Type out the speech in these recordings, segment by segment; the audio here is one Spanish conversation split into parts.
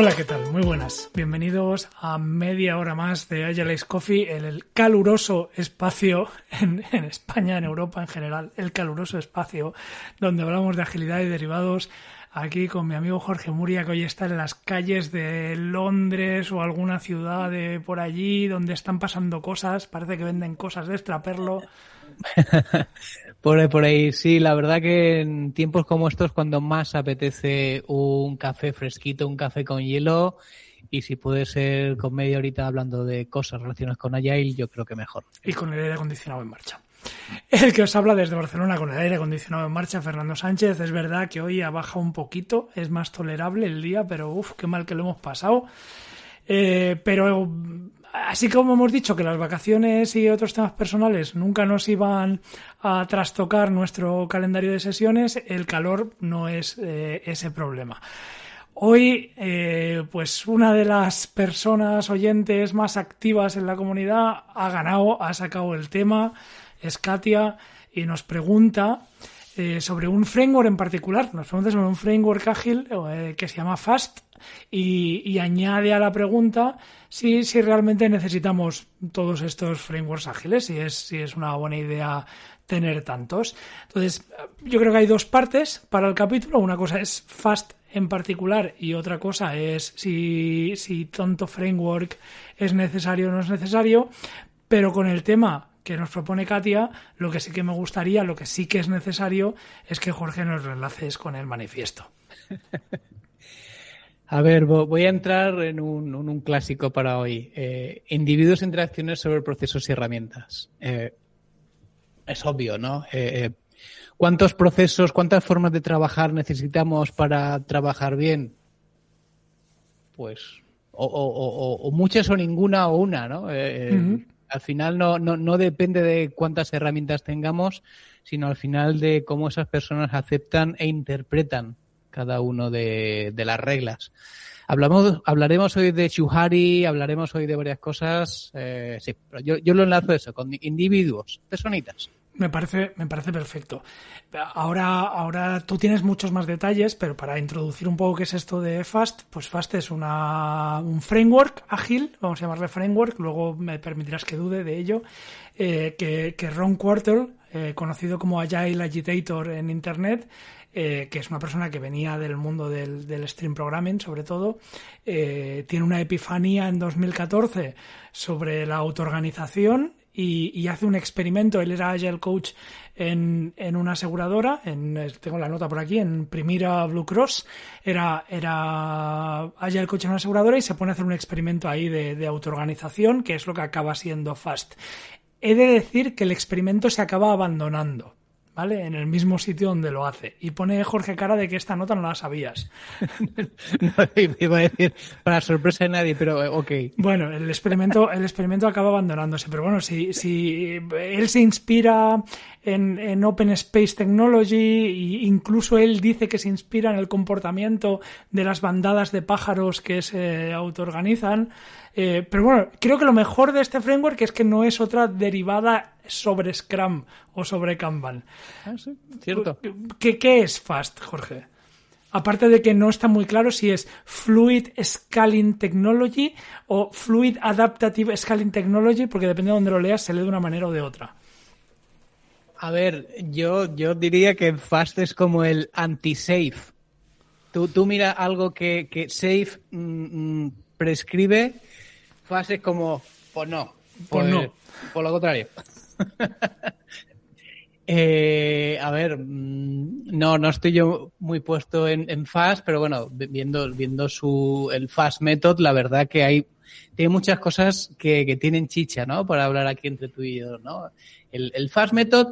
Hola, ¿qué tal? Muy buenas. Bienvenidos a media hora más de Agile Ace Coffee, el caluroso espacio en España, en Europa en general, el caluroso espacio donde hablamos de agilidad y derivados. Aquí con mi amigo Jorge Muria, que hoy está en las calles de Londres o alguna ciudad de por allí donde están pasando cosas. Parece que venden cosas de extraperlo. Por ahí, sí, la verdad que en tiempos como estos cuando más apetece un café fresquito, un café con hielo, y si puede ser con media horita hablando de cosas relacionadas con Agile, yo creo que mejor. Y con el aire acondicionado en marcha. El que os habla desde Barcelona con el aire acondicionado en marcha, Fernando Sánchez. Es verdad que hoy ha bajado un poquito, es más tolerable el día, pero qué mal que lo hemos pasado. Pero así como hemos dicho que las vacaciones y otros temas personales nunca nos iban a trastocar nuestro calendario de sesiones, el calor no es ese problema. Hoy, pues una de las personas oyentes más activas en la comunidad ha sacado el tema, es Katia, y nos pregunta sobre un framework en particular. Nos pregunta sobre un framework ágil que se llama FAST y añade a la pregunta si realmente necesitamos todos estos frameworks ágiles, si es una buena idea tener tantos. Entonces, yo creo que hay dos partes para el capítulo. Una cosa es FAST en particular y otra cosa es si tanto framework es necesario o no es necesario, pero con el tema que nos propone Katia, lo que sí que me gustaría, lo que sí que es necesario, es que Jorge nos enlaces con el manifiesto. A ver, voy a entrar en un clásico para hoy. Individuos e interacciones sobre procesos y herramientas. Es obvio, ¿no? ¿Cuántos procesos, cuántas formas de trabajar necesitamos para trabajar bien? Pues o muchas o ninguna o una, ¿no? Al final no depende de cuántas herramientas tengamos, sino al final de cómo esas personas aceptan e interpretan cada uno de las reglas. Hablaremos hoy de Shuhari, hablaremos hoy de varias cosas. Sí, pero yo lo enlazo eso, con individuos, personitas. Me parece perfecto. Ahora tú tienes muchos más detalles, pero para introducir un poco qué es esto de FAST, pues FAST es un framework ágil, vamos a llamarle framework, luego me permitirás que dude de ello, que Ron Quartel, conocido como Agile Agitator en Internet, que es una persona que venía del mundo del stream programming, sobre todo, tiene una epifanía en 2014 sobre la autoorganización y hace un experimento. Él era Agile Coach en una aseguradora, tengo la nota por aquí, en Primera Blue Cross, era Agile Coach en una aseguradora y se pone a hacer un experimento ahí de autoorganización, que es lo que acaba siendo FAST. He de decir que el experimento se acaba abandonando, ¿vale? En el mismo sitio donde lo hace. Y pone Jorge cara de que esta nota no la sabías. No iba a decir para sorpresa de nadie, pero ok. Bueno, el experimento acaba abandonándose, pero bueno, si él se inspira en Open Space Technology e incluso él dice que se inspira en el comportamiento de las bandadas de pájaros que se autoorganizan. Pero bueno, creo que lo mejor de este framework es que no es otra derivada sobre Scrum o sobre Kanban. Ah, sí, cierto. ¿Qué es FAST, Jorge? Aparte de que no está muy claro si es Fluid Scaling Technology o Fluid Adaptative Scaling Technology, porque depende de donde lo leas, se lee de una manera o de otra. A ver, yo diría que FAST es como el anti-safe. Tú mira algo que safe prescribe, FAST es como, pues no. No. Por lo contrario. A ver, no estoy yo muy puesto en FAST, pero bueno, viendo el FAST Method, la verdad que tiene muchas cosas que tienen chicha, ¿no? Para hablar aquí entre tú y yo, ¿no? El FAST Method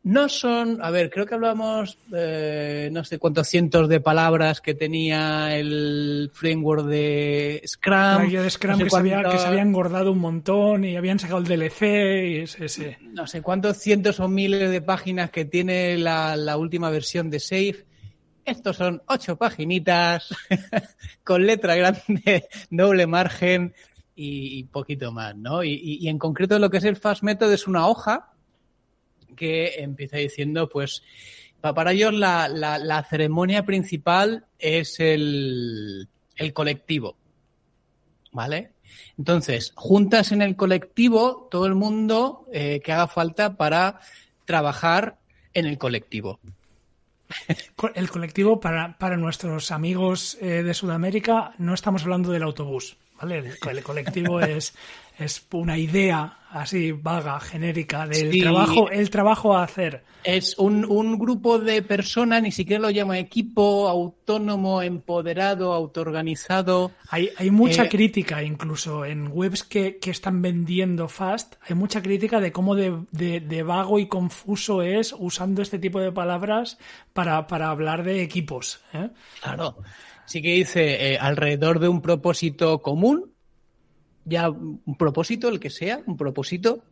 no son, a ver, creo que hablamos, no sé cuántos cientos de palabras que tenía el framework de Scrum. La guía de Scrum, no sé que se había engordado un montón y habían sacado el DLC y ese. No sé cuántos cientos o miles de páginas que tiene la última versión de Safe. Estos son 8 paginitas con letra grande, doble margen y poquito más, ¿no? Y en concreto lo que es el FAST Method es una hoja que empieza diciendo, pues, para ellos la ceremonia principal es el el colectivo, ¿vale? Entonces, juntas en el colectivo todo el mundo que haga falta para trabajar en el colectivo. El colectivo, para nuestros amigos de Sudamérica, no estamos hablando del autobús, ¿vale? El colectivo es una idea así vaga, genérica, del trabajo a hacer. Es un grupo de personas, ni siquiera lo llama equipo, autónomo, empoderado, autoorganizado. Hay mucha crítica, incluso en webs que están vendiendo Fast, hay mucha crítica de cómo de vago y confuso es usando este tipo de palabras para hablar de equipos, ¿eh? Claro. Sí que dice alrededor de un propósito común, ya un propósito, el que sea, un propósito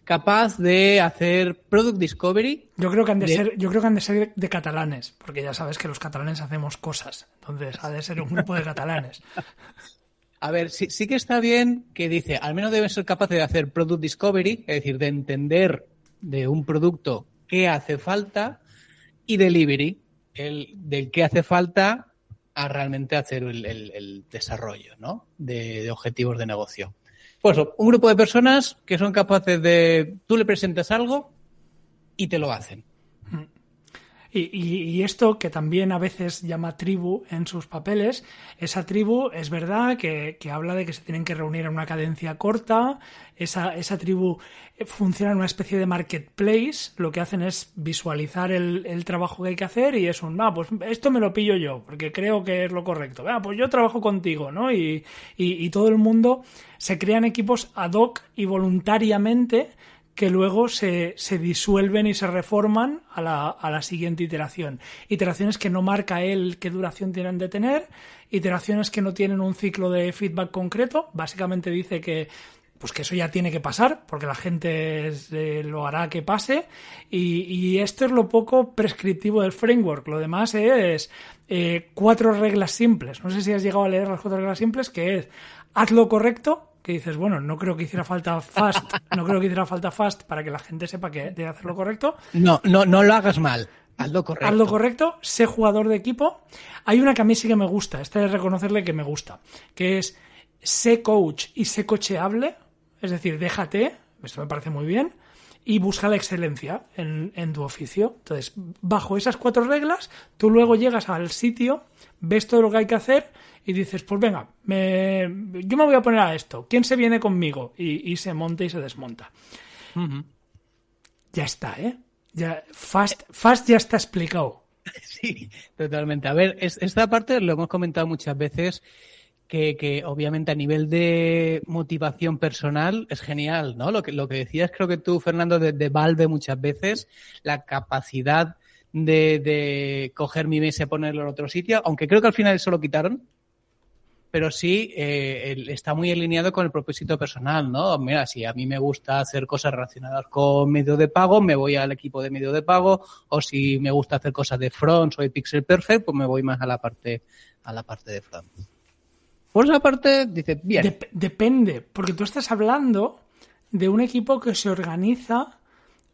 capaz de hacer product discovery. Yo creo que han de ser de catalanes, porque ya sabes que los catalanes hacemos cosas, entonces ha de ser un grupo de catalanes. A ver, sí que está bien que dice, al menos deben ser capaces de hacer product discovery, es decir, de entender de un producto qué hace falta, y delivery, del qué hace falta a realmente hacer el desarrollo, ¿no? de objetivos de negocio. Pues un grupo de personas que son capaces de... Tú le presentas algo y te lo hacen. Y esto, que también a veces llama tribu en sus papeles, esa tribu es verdad que habla de que se tienen que reunir en una cadencia corta. Esa tribu funciona en una especie de marketplace. Lo que hacen es visualizar el trabajo que hay que hacer y es pues esto me lo pillo yo, porque creo que es lo correcto. Pues yo trabajo contigo, ¿no? Y todo el mundo se crean equipos ad hoc y voluntariamente que luego se disuelven y se reforman a la siguiente iteración. Iteraciones que no marca él qué duración tienen de tener, iteraciones que no tienen un ciclo de feedback concreto. Básicamente dice que eso ya tiene que pasar, porque la gente lo hará que pase, y esto es lo poco prescriptivo del framework. Lo demás es 4 reglas simples. No sé si has llegado a leer las 4 reglas simples, que es: haz lo correcto, que dices, bueno, no creo que hiciera falta fast para que la gente sepa que debe hacer lo correcto. No lo hagas mal. Haz lo correcto. Haz lo correcto, sé jugador de equipo. Hay una que a mí sí que me gusta, esta es reconocerle que me gusta, que es sé coach y sé cocheable, es decir, déjate, esto me parece muy bien, y busca la excelencia en tu oficio. Entonces, bajo esas 4 reglas, tú luego llegas al sitio, ves todo lo que hay que hacer y dices, pues venga, yo me voy a poner a esto. ¿Quién se viene conmigo? Y se monta y se desmonta. Uh-huh. Ya está, ¿eh? Ya, Fast ya está explicado. Sí, totalmente. A ver, esta parte lo hemos comentado muchas veces, que obviamente a nivel de motivación personal es genial, ¿no? Lo que decías, creo que tú, Fernando, de Valve muchas veces, la capacidad de coger mi mesa y ponerlo en otro sitio, aunque creo que al final eso lo quitaron, pero sí está muy alineado con el propósito personal, ¿no? Mira, si a mí me gusta hacer cosas relacionadas con medio de pago, me voy al equipo de medio de pago, o si me gusta hacer cosas de front o de pixel perfect, pues me voy más a la parte de front. Por esa parte, dice, bien. Depende, porque tú estás hablando de un equipo que se organiza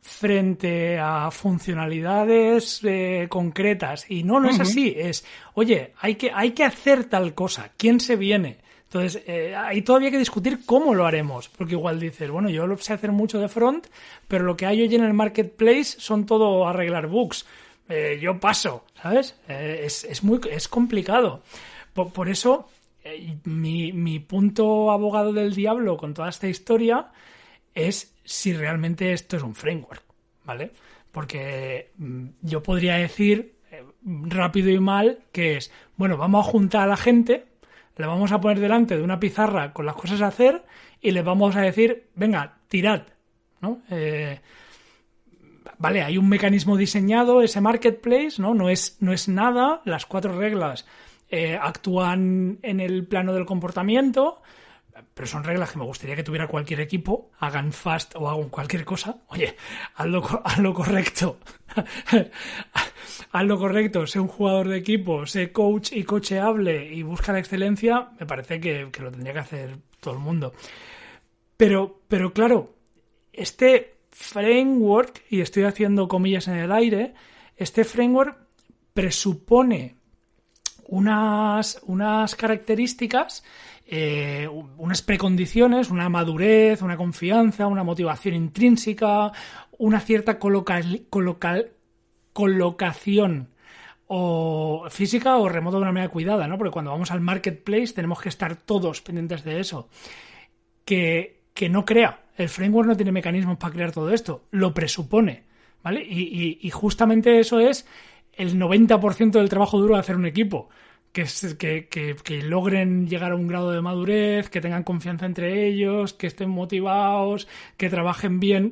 frente a funcionalidades concretas, y no es así, es, oye, hay que hacer tal cosa, ¿quién se viene? Entonces, ahí todavía hay que discutir cómo lo haremos, porque igual dices, bueno, yo lo sé hacer mucho de front, pero lo que hay hoy en el marketplace son todo arreglar bugs, yo paso, ¿sabes? Es complicado. Por eso, mi punto abogado del diablo con toda esta historia es si realmente esto es un framework, ¿vale? Porque yo podría decir rápido y mal que es, bueno, vamos a juntar a la gente, le vamos a poner delante de una pizarra con las cosas a hacer y les vamos a decir, venga, tirad, ¿no? Vale, hay un mecanismo diseñado, ese marketplace, ¿no? No es nada, las 4 reglas actúan en el plano del comportamiento, pero son reglas que me gustaría que tuviera cualquier equipo, hagan Fast o hagan cualquier cosa. Oye, haz lo correcto. Haz lo correcto, sé un jugador de equipo, sé coach y cocheable y busca la excelencia, me parece que lo tendría que hacer todo el mundo. Pero claro, este framework, y estoy haciendo comillas en el aire, este framework presupone unas características, unas precondiciones, una madurez, una confianza, una motivación intrínseca, una cierta colocación o física o remota de una manera cuidada, ¿no? Porque cuando vamos al marketplace tenemos que estar todos pendientes de eso. Que no crea. El framework no tiene mecanismos para crear todo esto. Lo presupone, ¿vale? Y justamente eso es el 90% del trabajo duro de hacer un equipo. Que logren llegar a un grado de madurez, que tengan confianza entre ellos, que estén motivados, que trabajen bien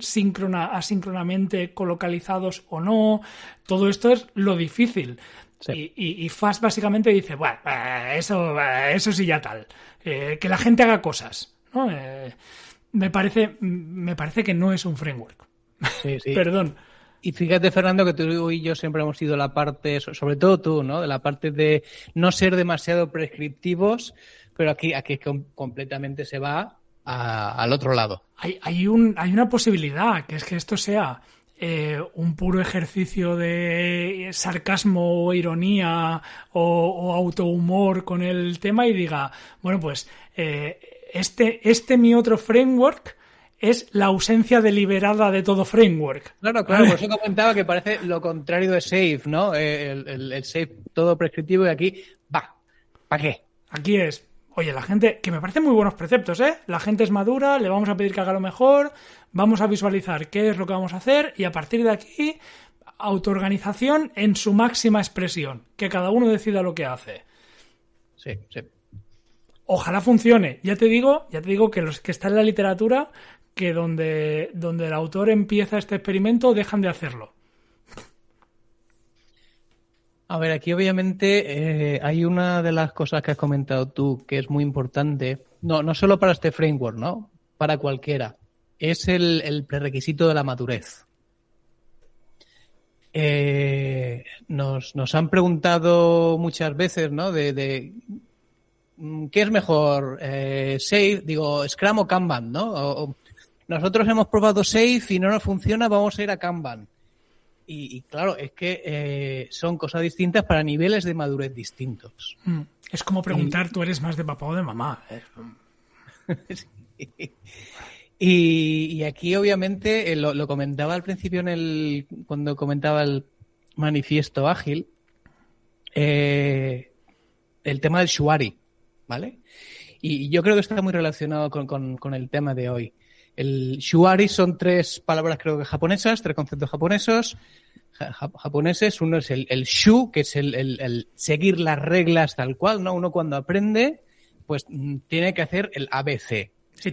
asíncronamente, colocalizados o no. Todo esto es lo difícil. Sí. Y Fast básicamente dice, bueno, eso sí ya tal. Que la gente haga cosas, ¿no? Me parece que no es un framework. Sí, sí. Perdón. Y fíjate, Fernando, que tú y yo siempre hemos sido la parte, sobre todo tú, ¿no? De la parte de no ser demasiado prescriptivos, pero aquí completamente se va al otro lado. Hay una posibilidad, que es que esto sea un puro ejercicio de sarcasmo o ironía o autohumor con el tema y diga, bueno, pues mi otro framework es la ausencia deliberada de todo framework. Claro, por eso comentaba que parece lo contrario de safe, ¿no? El safe todo prescriptivo y aquí, ¿para qué? Aquí es, oye, la gente, que me parecen muy buenos preceptos, ¿eh? La gente es madura, le vamos a pedir que haga lo mejor, vamos a visualizar qué es lo que vamos a hacer y a partir de aquí, autoorganización en su máxima expresión, que cada uno decida lo que hace. Sí. Ojalá funcione. Ya te digo que los que están en la literatura, que donde el autor empieza este experimento, dejan de hacerlo. A ver, aquí obviamente hay una de las cosas que has comentado tú que es muy importante, no solo para este framework, ¿no? Para cualquiera. Es el prerequisito de la madurez. Nos han preguntado muchas veces, ¿no? De ¿qué es mejor? Scrum o Kanban, ¿no? Nosotros hemos probado Safe y no nos funciona, vamos a ir a Kanban. Y claro, es que son cosas distintas para niveles de madurez distintos. Es como preguntar, ¿tú eres más de papá o de mamá? Sí. Y aquí obviamente lo comentaba al principio cuando comentaba el manifiesto ágil, el tema del Shuari, ¿vale? Y yo creo que está muy relacionado con el tema de hoy. El Shuari son 3 palabras, creo que japonesas, 3 conceptos japoneses. Uno es el Shu, que es el seguir las reglas tal cual, ¿no? Uno cuando aprende, pues tiene que hacer el ABC. Sí,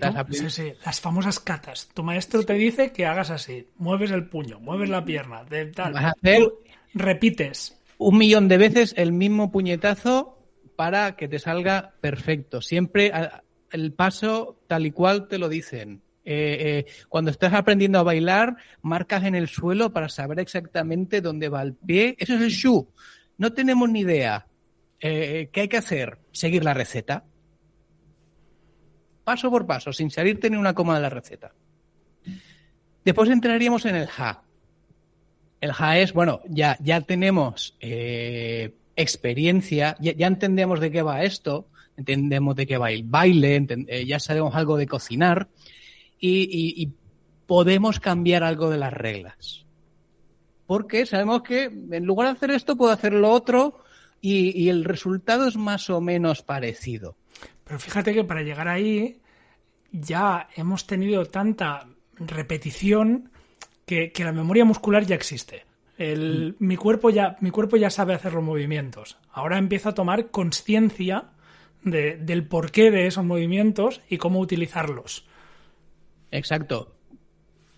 las famosas katas. Tu maestro te dice que hagas así, mueves el puño, mueves la pierna, tal. Vas a hacer, tú repites 1.000.000 de veces el mismo puñetazo para que te salga perfecto. Siempre el paso tal y cual te lo dicen. Cuando estás aprendiendo a bailar, marcas en el suelo para saber exactamente dónde va el pie. Eso es el Shu. No tenemos ni idea. ¿Qué hay que hacer? Seguir la receta. Paso por paso, sin salirte ni una coma de la receta. Después entraríamos en el Ha. El Ha es, bueno, ya tenemos experiencia, ya entendemos de qué va esto, entendemos de qué va el baile, ya sabemos algo de cocinar y podemos cambiar algo de las reglas. Porque sabemos que en lugar de hacer esto, puedo hacer lo otro y el resultado es más o menos parecido. Pero fíjate que para llegar ahí ya hemos tenido tanta repetición que la memoria muscular ya existe. Mi cuerpo ya sabe hacer los movimientos. Ahora empiezo a tomar conciencia del porqué de esos movimientos y cómo utilizarlos. Exacto.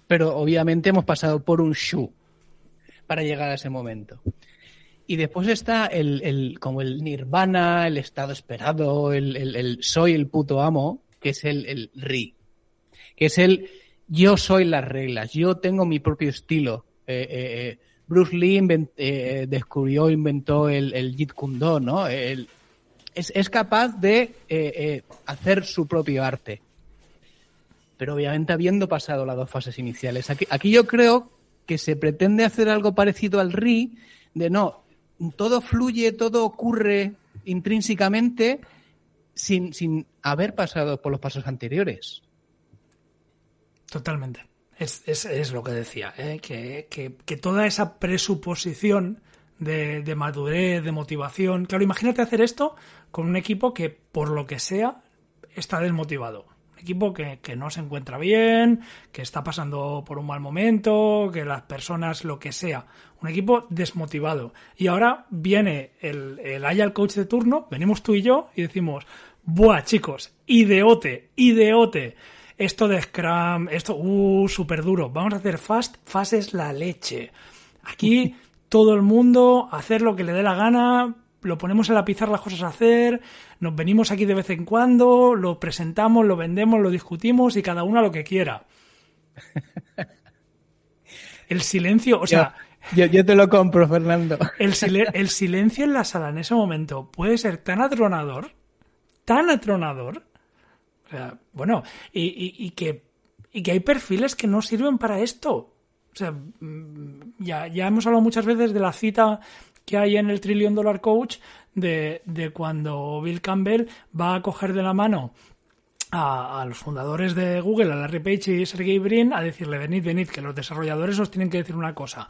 Pero obviamente hemos pasado por un Shu para llegar a ese momento. Y después está como el nirvana, el estado esperado, el soy el puto amo, que es el Ri, que es yo soy las reglas, yo tengo mi propio estilo. Bruce Lee inventó el Jeet Kune Do, ¿no? Es capaz de hacer su propio arte. Pero obviamente habiendo pasado las 2 fases iniciales. Aquí yo creo que se pretende hacer algo parecido al Ri, de no, todo fluye, todo ocurre intrínsecamente sin haber pasado por los pasos anteriores. Totalmente. Es lo que decía, ¿eh? Que toda esa presuposición de madurez, de motivación. Claro, imagínate hacer esto con un equipo que, por lo que sea, está desmotivado. Un equipo que no se encuentra bien, que está pasando por un mal momento, que las personas, lo que sea. Un equipo desmotivado. Y ahora viene el Agile Coach de turno, venimos tú y yo y decimos: ¡buah, chicos! ¡Ideote! Esto de Scrum, esto, súper duro. Vamos a hacer Fast es la leche. Aquí todo el mundo hacer lo que le dé la gana, lo ponemos en la pizarra las cosas a hacer, nos venimos aquí de vez en cuando, lo presentamos, lo vendemos, lo discutimos y cada uno a lo que quiera. El silencio, o sea... Yo te lo compro, Fernando. El silencio en la sala en ese momento puede ser tan atronador, o sea, bueno, y que hay perfiles que no sirven para esto. O sea, ya hemos hablado muchas veces de la cita que hay en el $1 Trillion Coach de cuando Bill Campbell va a coger de la mano a los fundadores de Google, a Larry Page y Sergey Brin, a decirle: venid, que los desarrolladores os tienen que decir una cosa.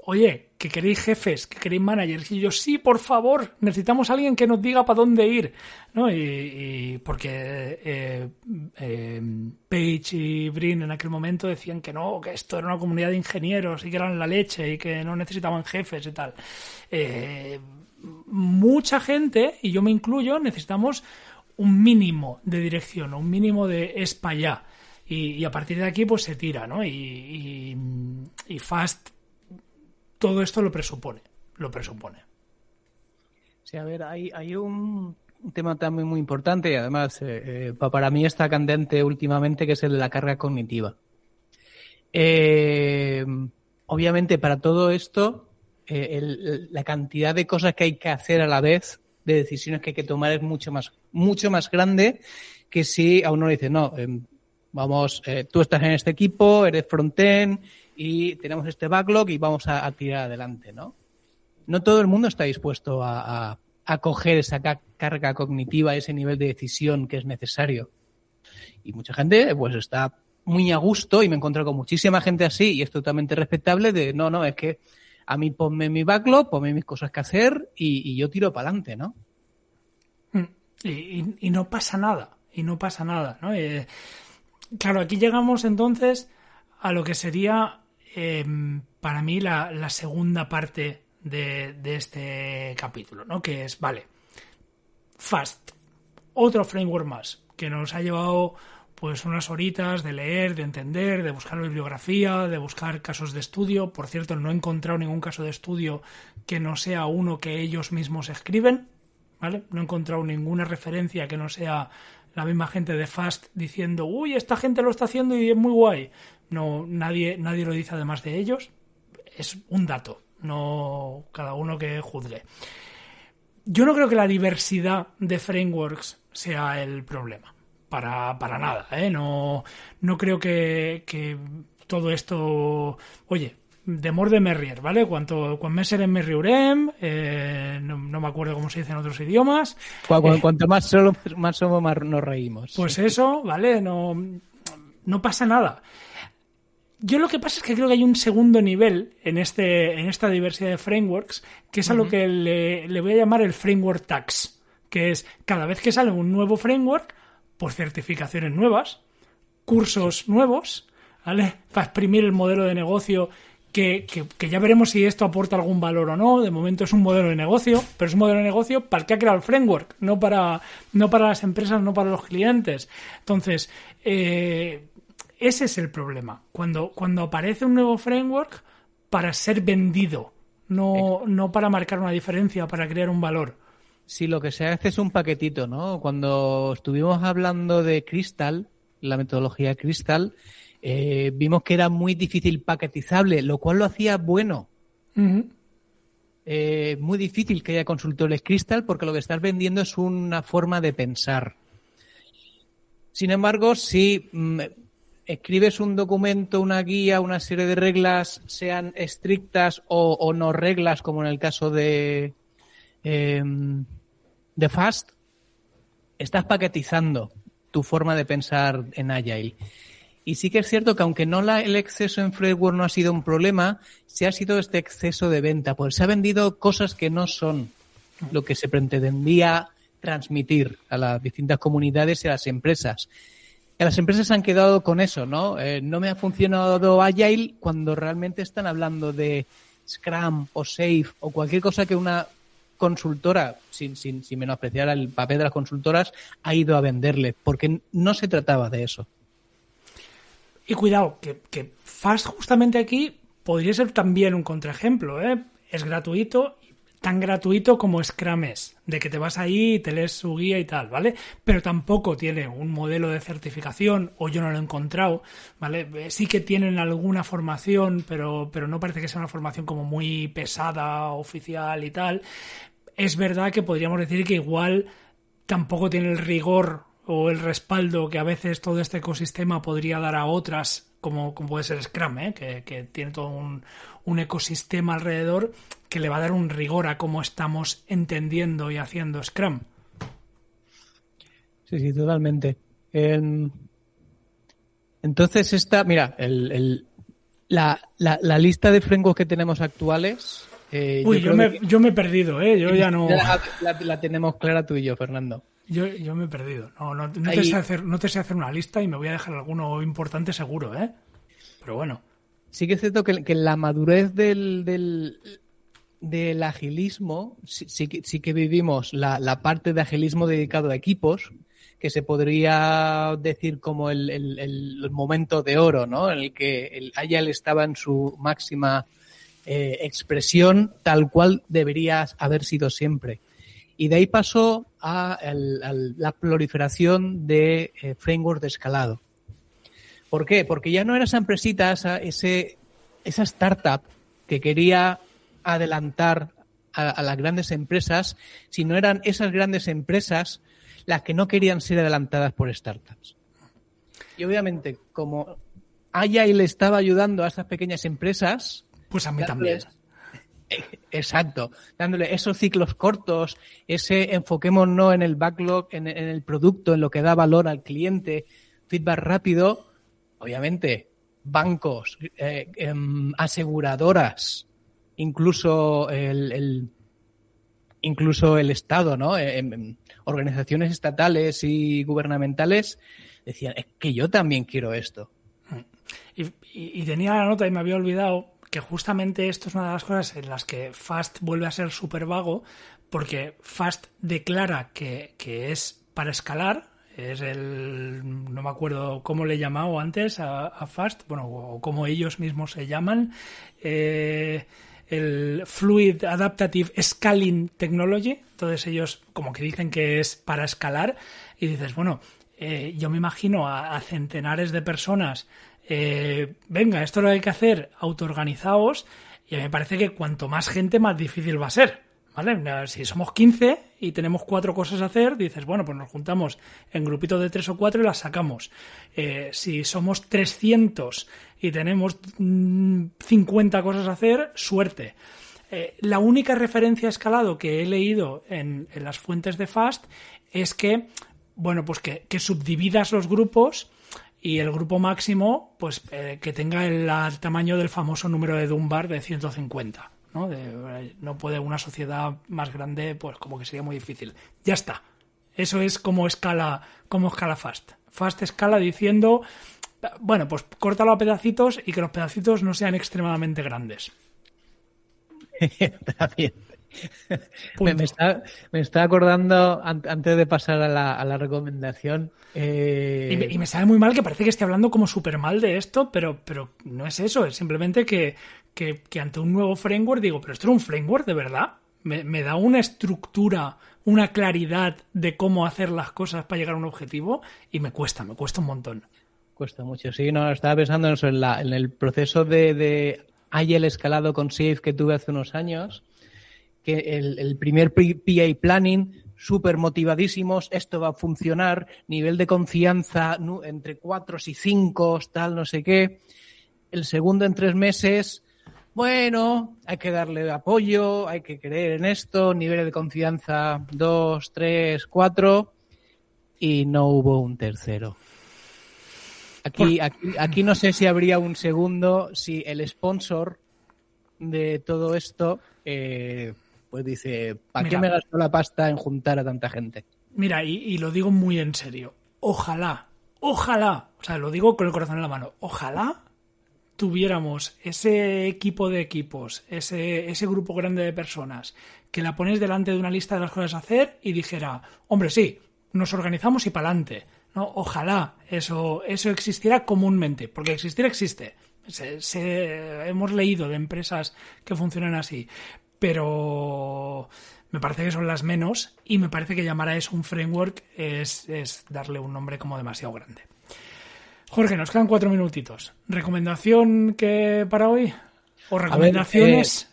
Oye, que queréis jefes, que queréis managers. Y yo: sí, por favor, necesitamos a alguien que nos diga para dónde ir, ¿no? Y porque Page y Brin en aquel momento decían que no, que esto era una comunidad de ingenieros y que eran la leche y que no necesitaban jefes y tal. Mucha gente, y yo me incluyo, necesitamos un mínimo de dirección, un mínimo de es para allá. Y a partir de aquí pues se tira, ¿no? Y Fast... todo esto lo presupone. Sí, a ver, hay un tema también muy importante y además para mí está candente últimamente, que es el de la carga cognitiva. Obviamente para todo esto la cantidad de cosas que hay que hacer a la vez, de decisiones que hay que tomar, es mucho más grande que si a uno le dice: no, vamos, tú estás en este equipo, eres frontend y tenemos este backlog y vamos a tirar adelante, ¿no? No todo el mundo está dispuesto a coger esa carga cognitiva, ese nivel de decisión que es necesario. Y mucha gente pues está muy a gusto, y me he encontrado con muchísima gente así, y es totalmente respetable, de no, es que a mí ponme mi backlog, ponme mis cosas que hacer y yo tiro para adelante, ¿no? Y no pasa nada, ¿no? Claro, aquí llegamos entonces a lo que sería para mí la segunda parte de este capítulo, ¿no? Que es, vale, Fast, otro framework más que nos ha llevado pues unas horitas de leer, de entender, de buscar bibliografía, de buscar casos de estudio. Por cierto, no he encontrado ningún caso de estudio que no sea uno que ellos mismos escriben, ¿vale? No he encontrado ninguna referencia que no sea la misma gente de Fast diciendo: uy, esta gente lo está haciendo y es muy guay. No, nadie lo dice además de ellos. Es un dato, no cada uno que juzgue. Yo no creo que la diversidad de frameworks sea el problema. Para nada, ¿eh? No creo que todo esto... Oye, de more de merrier, ¿vale? Cuanto més serem més riurem, no me acuerdo cómo se dice en otros idiomas. Cuanto más somos, más nos reímos. Pues eso, ¿vale? No pasa nada. Yo lo que pasa es que creo que hay un segundo nivel en esta diversidad de frameworks, que es a lo que le voy a llamar el framework tax, que es cada vez que sale un nuevo framework, por certificaciones nuevas, cursos nuevos, ¿vale? Para exprimir el modelo de negocio, que ya veremos si esto aporta algún valor o no. De momento es un modelo de negocio, pero es un modelo de negocio para el que ha creado el framework, no para las empresas, no para los clientes. Entonces, ese es el problema. Cuando aparece un nuevo framework para ser vendido, no para marcar una diferencia, para crear un valor. Sí, lo que se hace es un paquetito, ¿no? Cuando estuvimos hablando de Crystal, la metodología Crystal, vimos que era muy difícil paquetizable, lo cual lo hacía bueno. Uh-huh. Muy difícil que haya consultores Crystal, porque lo que estás vendiendo es una forma de pensar. Sin embargo, si escribes un documento, una guía, una serie de reglas, sean estrictas o no reglas, como en el caso de de Fast, estás paquetizando tu forma de pensar en Agile. Y sí que es cierto que aunque no el exceso en framework no ha sido un problema, sí ha sido este exceso de venta, porque se ha vendido cosas que no son lo que se pretendía transmitir a las distintas comunidades y a las empresas. Y las empresas han quedado con eso, ¿no? No me ha funcionado Agile cuando realmente están hablando de Scrum o Safe o cualquier cosa que una consultora, sin menospreciar el papel de las consultoras, ha ido a venderle, porque no se trataba de eso. Y cuidado, que Fast justamente aquí podría ser también un contraejemplo, ¿eh? Es gratuito, tan gratuito como Scrum es, de que te vas ahí y te lees su guía y tal, ¿vale? Pero tampoco tiene un modelo de certificación, o yo no lo he encontrado, ¿vale? Sí que tienen alguna formación, pero no parece que sea una formación como muy pesada, oficial y tal. Es verdad que podríamos decir que igual tampoco tiene el rigor o el respaldo que a veces todo este ecosistema podría dar a otras, como puede ser Scrum, ¿eh? Que tiene todo un ecosistema alrededor que le va a dar un rigor a cómo estamos entendiendo y haciendo Scrum. Sí, totalmente. Entonces mira, la lista de frameworks que tenemos actuales... yo me he perdido, ¿eh? Yo ya no... La tenemos clara tú y yo, Fernando. Yo me he perdido. No te sé hacer una lista y me voy a dejar alguno importante seguro, ¿eh? Pero bueno. Sí que es cierto que la madurez del agilismo, sí que vivimos la parte de agilismo dedicado a equipos, que se podría decir como el momento de oro, ¿no? En el que el Agile estaba en su máxima expresión, tal cual debería haber sido siempre. Y de ahí pasó a la proliferación de frameworks de escalado. ¿Por qué? Porque ya no era esa empresita, esa startup que quería adelantar a las grandes empresas, sino eran esas grandes empresas las que no querían ser adelantadas por startups. Y obviamente, como Agile estaba ayudando a estas pequeñas empresas... Pues a mí también. Exacto, dándole esos ciclos cortos, ese enfoquémonos en el backlog, en el producto, en lo que da valor al cliente, feedback rápido, obviamente, bancos, aseguradoras, incluso el Estado, ¿no? Organizaciones estatales y gubernamentales decían, es que yo también quiero esto. Y tenía la nota y me había olvidado que justamente esto es una de las cosas en las que Fast vuelve a ser súper vago, porque Fast declara que es para escalar, es no me acuerdo cómo le he llamado antes a Fast, bueno, o como ellos mismos se llaman, el Fluid Adaptive Scaling Technology. Entonces ellos como que dicen que es para escalar y dices, bueno, yo me imagino a centenares de personas, venga, esto lo hay que hacer, autoorganizaos, y a mí me parece que cuanto más gente más difícil va a ser, ¿vale? Si somos 15 y tenemos 4 cosas a hacer, dices, bueno, pues nos juntamos en grupitos de 3 o 4 y las sacamos. Si somos 300 y tenemos 50 cosas a hacer, suerte. La única referencia a escalado que he leído en las fuentes de Fast es que, bueno, pues que subdividas los grupos y el grupo máximo, pues que tenga el tamaño del famoso número de Dunbar de 150, ¿no? No puede una sociedad más grande, pues como que sería muy difícil. Ya está. Eso es como escala Fast. Fast escala diciendo, bueno, pues córtalo a pedacitos y que los pedacitos no sean extremadamente grandes. También. Me está acordando, antes de pasar a la recomendación... Y me sabe muy mal que parece que esté hablando como súper mal de esto, pero no es eso, es simplemente que ante un nuevo framework digo, pero esto es un framework de verdad, me da una estructura, una claridad de cómo hacer las cosas para llegar a un objetivo y me cuesta un montón. Cuesta mucho, sí, no, estaba pensando en eso, en el proceso de Agile escalado con Safe que tuve hace unos años, que el primer PA planning, súper motivadísimos, esto va a funcionar, nivel de confianza entre 4 y 5, tal, no sé qué. El segundo en 3 meses, bueno, hay que darle apoyo, hay que creer en esto, niveles de confianza 2, 3, 4 y no hubo un tercero. Aquí no sé si habría un segundo, si el sponsor de todo esto pues dice, ¿para qué me gastó la pasta en juntar a tanta gente? Mira, y lo digo muy en serio, ojalá, o sea, lo digo con el corazón en la mano, ojalá tuviéramos ese equipo de equipos, ese grupo grande de personas, que la pones delante de una lista de las cosas a hacer y dijera, hombre, sí, nos organizamos y pa'lante, ¿no? Ojalá eso existiera comúnmente, porque existir existe. Hemos leído de empresas que funcionan así, pero me parece que son las menos y me parece que llamar a eso un framework es darle un nombre como demasiado grande. Jorge, nos quedan 4 minutitos. ¿Recomendación para hoy? ¿O recomendaciones?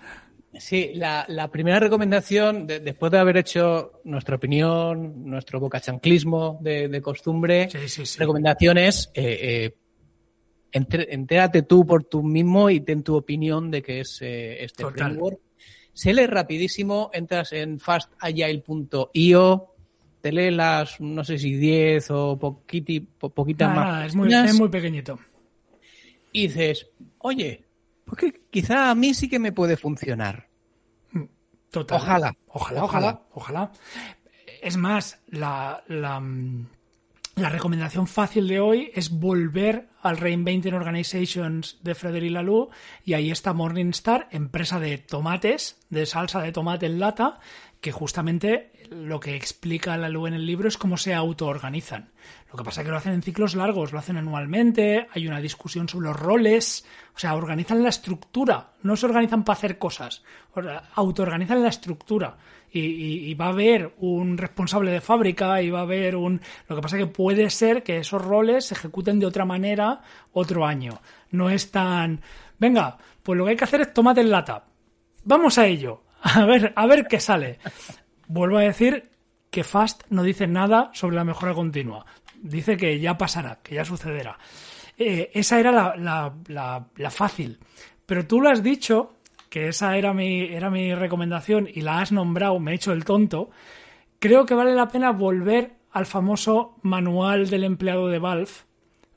Sí, la primera recomendación, después de haber hecho nuestra opinión, nuestro bocachanclismo de costumbre, sí. recomendaciones, entérate tú por tú mismo y ten tu opinión de qué es este Total. framework. Se lee rapidísimo, entras en fastagile.io, te lees las, no sé si 10 o poquitas más. Es muy pequeñito. Y dices, oye, pues que quizá a mí sí que me puede funcionar. Total. Ojalá. Es más, la recomendación fácil de hoy es volver al Reinventing Organizations de Frédéric Laloux, y ahí está Morningstar, empresa de tomates, de salsa de tomate en lata, que justamente lo que explica Laloux en el libro es cómo se autoorganizan. Lo que pasa es que lo hacen en ciclos largos, lo hacen anualmente, hay una discusión sobre los roles, o sea, organizan la estructura, no se organizan para hacer cosas, autoorganizan la estructura. Y va a haber un responsable de fábrica y va a haber un... Lo que pasa es que puede ser que esos roles se ejecuten de otra manera otro año. No es tan... Venga, pues lo que hay que hacer es tomate en lata. Vamos a ello. A ver qué sale. Vuelvo a decir que FAST no dice nada sobre la mejora continua. Dice que ya pasará, que ya sucederá. Esa era la fácil. Pero tú lo has dicho... que esa era mi recomendación y la has nombrado, me he hecho el tonto. Creo que vale la pena volver al famoso manual del empleado de Valve,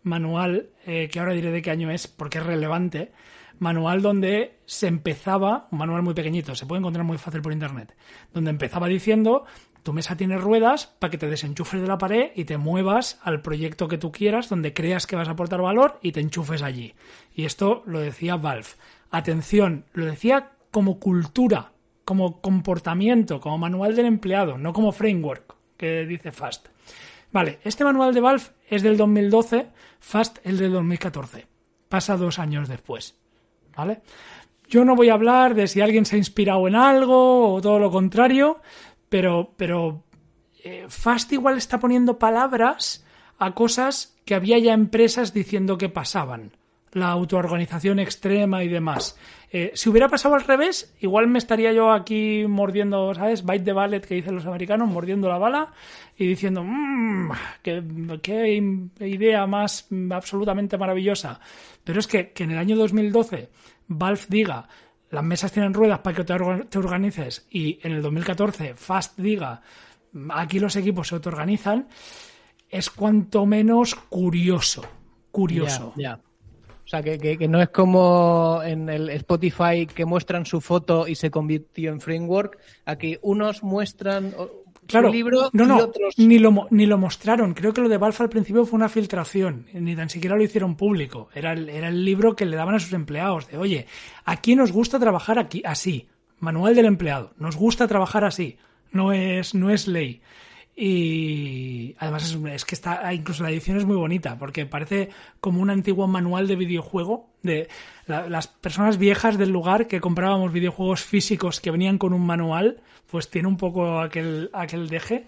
manual que ahora diré de qué año es porque es relevante, manual donde se empezaba, un manual muy pequeñito, se puede encontrar muy fácil por internet, donde empezaba diciendo, tu mesa tiene ruedas para que te desenchufes de la pared y te muevas al proyecto que tú quieras, donde creas que vas a aportar valor y te enchufes allí. Y esto lo decía Valve. Atención, lo decía como cultura, como comportamiento, como manual del empleado, no como framework, que dice FAST. Vale, este manual de Valve es del 2012, FAST es del 2014. Pasa 2 años después. ¿Vale? Yo no voy a hablar de si alguien se ha inspirado en algo o todo lo contrario, pero FAST igual está poniendo palabras a cosas que había ya empresas diciendo que pasaban. La autoorganización extrema y demás. Si hubiera pasado al revés, igual me estaría yo aquí mordiendo, ¿sabes? Bite the bullet que dicen los americanos, mordiendo la bala y diciendo, qué idea más absolutamente maravillosa. Pero es que en el año 2012 Valve diga, las mesas tienen ruedas para que te organices, y en el 2014 FAST diga, aquí los equipos se autoorganizan, es cuanto menos curioso. Ya. O sea, que no es como en el Spotify que muestran su foto y se convirtió en framework. Aquí unos muestran su libro y otros... Ni lo mostraron. Creo que lo de Valve al principio fue una filtración. Ni tan siquiera lo hicieron público. Era el libro que le daban a sus empleados. De, oye, aquí nos gusta trabajar aquí así. Manual del empleado. Nos gusta trabajar así. No es ley. Y además es que incluso la edición es muy bonita porque parece como un antiguo manual de videojuego de las personas viejas del lugar que comprábamos videojuegos físicos que venían con un manual, pues tiene un poco aquel deje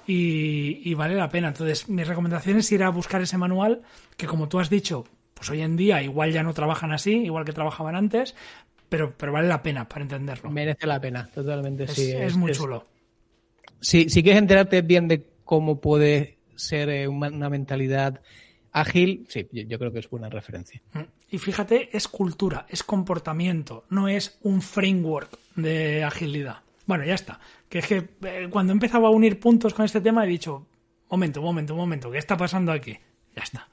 y vale la pena. Entonces mi recomendación es ir a buscar ese manual que, como tú has dicho, pues hoy en día igual ya no trabajan así, igual que trabajaban antes, pero vale la pena para entenderlo. Merece la pena, totalmente. Es muy chulo. Si quieres enterarte bien de cómo puede ser una mentalidad ágil, sí, yo creo que es buena referencia. Y fíjate, es cultura, es comportamiento, no es un framework de agilidad. Bueno, ya está. Que es que cuando empezaba a unir puntos con este tema he dicho, momento, ¿qué está pasando aquí? Ya está.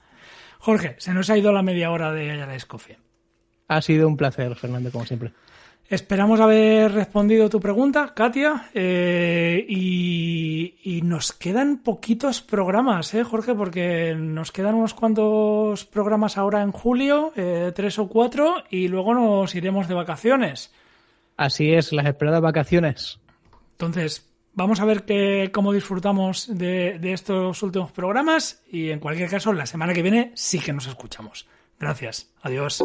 Jorge, se nos ha ido la media hora de Agile Coffee. Ha sido un placer, Fernando, como siempre. Esperamos haber respondido tu pregunta, Katia, y nos quedan poquitos programas, Jorge, porque nos quedan unos cuantos programas ahora en julio, 3 o 4, y luego nos iremos de vacaciones. Así es, las esperadas vacaciones. Entonces, vamos a ver cómo disfrutamos de estos últimos programas y en cualquier caso, la semana que viene sí que nos escuchamos. Gracias. Adiós.